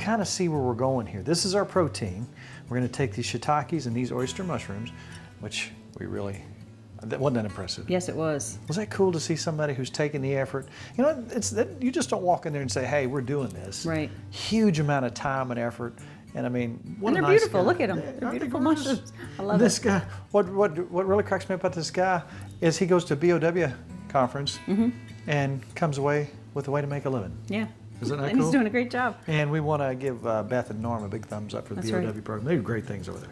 kind of see where we're going here. This is our protein. We're going to take these shiitakes and these oyster mushrooms, which we really, wasn't that impressive? Yes, it was. Was that cool to see somebody who's taking the effort? You know, it's that you just don't walk in there and say, hey, we're doing this. Right. Huge amount of time and effort. And I mean, what And a they're nice beautiful. guy. Look at them. They're beautiful mushrooms. I love this it. guy, what really cracks me up about this guy is he goes to a BOW conference and comes away with a way to make a living. Yeah. Isn't that And cool? he's doing a great job. And we want to give Beth and Norm a big thumbs up for the That's BOW right. program. They do great things over there.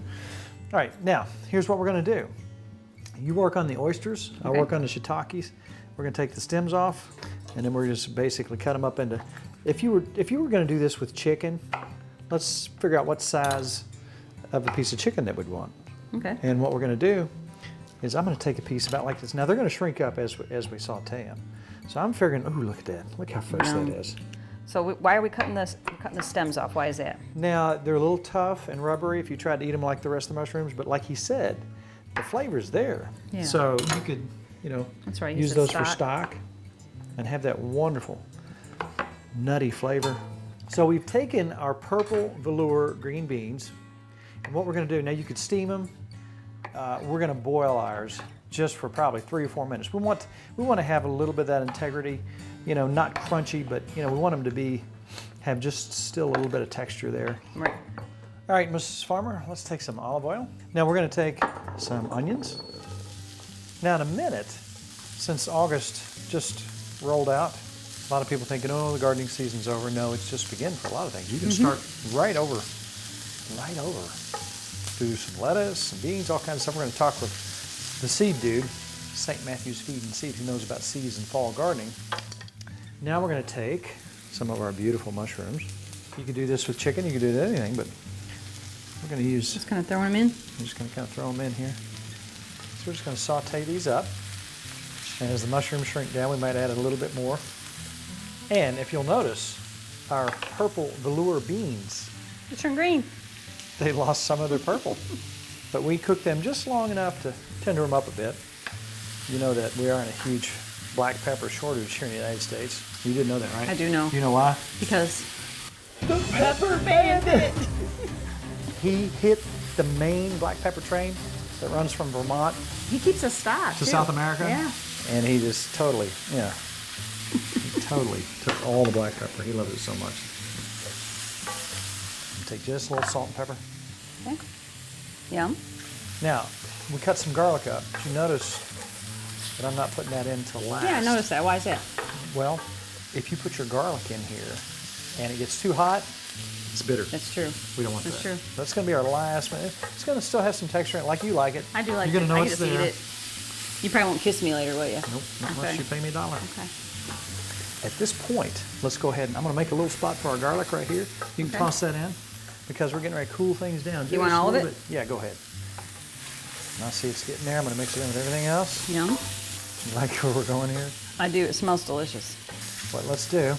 All right, now, here's what we're going to do. You work on the oysters, I'll work on the shiitakes. We're going to take the stems off, and then we're just basically cut them up into, if you were going to do this with chicken, let's figure out what size of a piece of chicken that we'd want. Okay. And what we're going to do is I'm going to take a piece about like this. Now, they're going to shrink up as we saute them. So I'm figuring, oh, look at that. Look how fresh that is. So why are we cutting this? Cutting the stems off? Why is that? Now, they're a little tough and rubbery if you tried to eat them like the rest of the mushrooms, but like he said, the flavor's there. Yeah. So you could, you know, That's right, use use those the for stock. stock and have that wonderful nutty flavor. So we've taken our purple velour green beans, and what we're going to do, now you could steam them. We're going to boil ours just for probably 3 or 4 minutes. We want to have a little bit of that integrity, you know, not crunchy, but you know, we want them to have just still a little bit of texture there. Right. All right, Mrs. Farmer, let's take some olive oil. Now we're going to take some onions. Now in a minute, since August just rolled out, a lot of people thinking, oh, the gardening season's over. No, it's just beginning for a lot of things. You can start right over. Do some lettuce, some beans, all kinds of stuff. We're going to talk with the seed dude, St. Matthew's Feed and Seed, who knows about seeds and fall gardening. Now we're going to take some of our beautiful mushrooms. You can do this with chicken, you can do it with anything, but we're going to use... Just kind of throwing them in? I'm just going to kind of throw them in here. So we're just going to saute these up. And as the mushrooms shrink down, we might add a little bit more. And if you'll notice, our purple velour beans, They turn green. they lost some of their purple. But we cooked them just long enough to tender them up a bit. You know that we are in a huge black pepper shortage here in the United States. You did know that, right? I do know. You know why? Because The Pepper Bandit! He hit the main black pepper train that runs from Vermont he keeps us stocked. to too. South America. Yeah. And he just totally, yeah, he totally took all the black pepper. He loves it so much. Take just a little salt and pepper. Okay. Yum. Now, we cut some garlic up. Did you notice that I'm not putting that in till last? Yeah, I noticed that. Why is that? Well, if you put your garlic in here and it gets too hot, it's bitter. That's true. We don't want That's that. true. That's going to be our last one. It's going to still have some texture in it, like you like it. I do like You're it. going to know I it's get to there. eat it. You probably won't kiss me later, will you? Nope, not unless Okay. you pay me $1. Okay. At this point, let's go ahead and I'm going to make a little spot for our garlic right here. You can Okay. toss that in because we're getting ready to cool things down. You want just a all of little it? bit. Yeah, go ahead. Now see it's getting there. I'm going to mix it in with everything else. Yum. You like where we're going here? I do. It smells delicious. What let's do,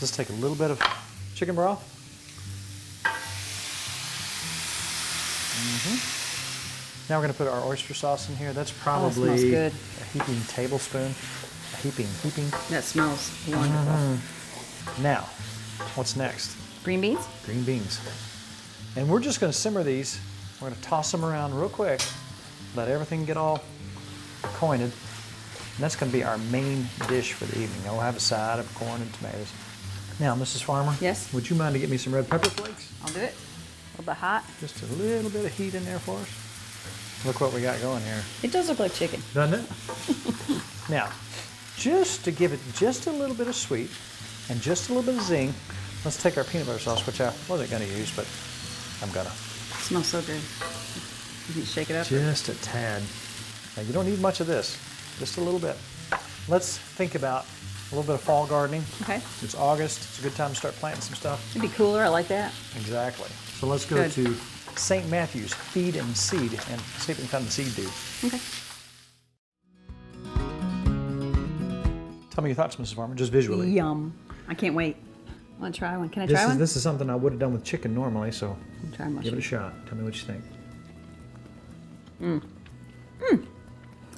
let's take a little bit of chicken broth. Now we're going to put our oyster sauce in here. That's probably smells good. a heaping tablespoon. A heaping. That smells wonderful. Now, what's next? Green beans? Green beans. And we're just going to simmer these. We're going to toss them around real quick, let everything get all acquainted. And that's going to be our main dish for the evening. I'll have a side of corn and tomatoes. Now, Mrs. Farmer, Yes? would you mind to get me some red pepper flakes? I'll do it. A little bit hot. Just a little bit of heat in there for us. Look what we got going here. It does look like chicken. Doesn't it? Now, just to give it just a little bit of sweet and just a little bit of zing, let's take our peanut butter sauce, which I wasn't going to use, but I'm going to. It smells so good. You can shake it up. Just a tad. Now, you don't need much of this, just a little bit. Let's think about a little bit of fall gardening. Okay. It's August. It's a good time to start planting some stuff. It'd be cooler. I like that. Exactly. So let's go Good. to St. Matthew's Feed and Seed and see if we can find the seed dude. Okay. Tell me your thoughts, Mrs. Farmer, just visually. Yum. I can't wait. Want to try one? Can I try one? This is something I would have done with chicken normally, so I'll try give it a mushroom. shot. Tell me what you think.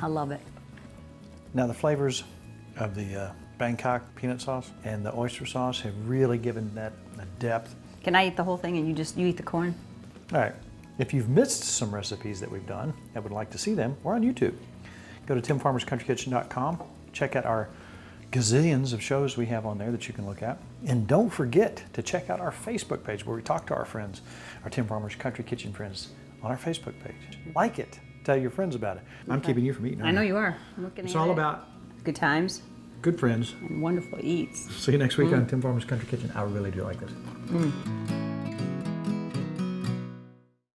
I love it. Now the flavors of the Bangkok peanut sauce and the oyster sauce have really given that a depth Can I eat the whole thing and you eat the corn? All right. If you've missed some recipes that we've done and would like to see them, we're on YouTube. Go to timfarmerscountrykitchen.com. Check out our gazillions of shows we have on there that you can look at. And don't forget to check out our Facebook page where we talk to our friends, our Tim Farmer's Country Kitchen friends, on our Facebook page. Like it. Tell your friends about it. I'm keeping you from eating. I know you are. I'm looking It's at all it. about Good times good friends. and wonderful eats. See you next week on Tim Farmer's Country Kitchen. I really do like this.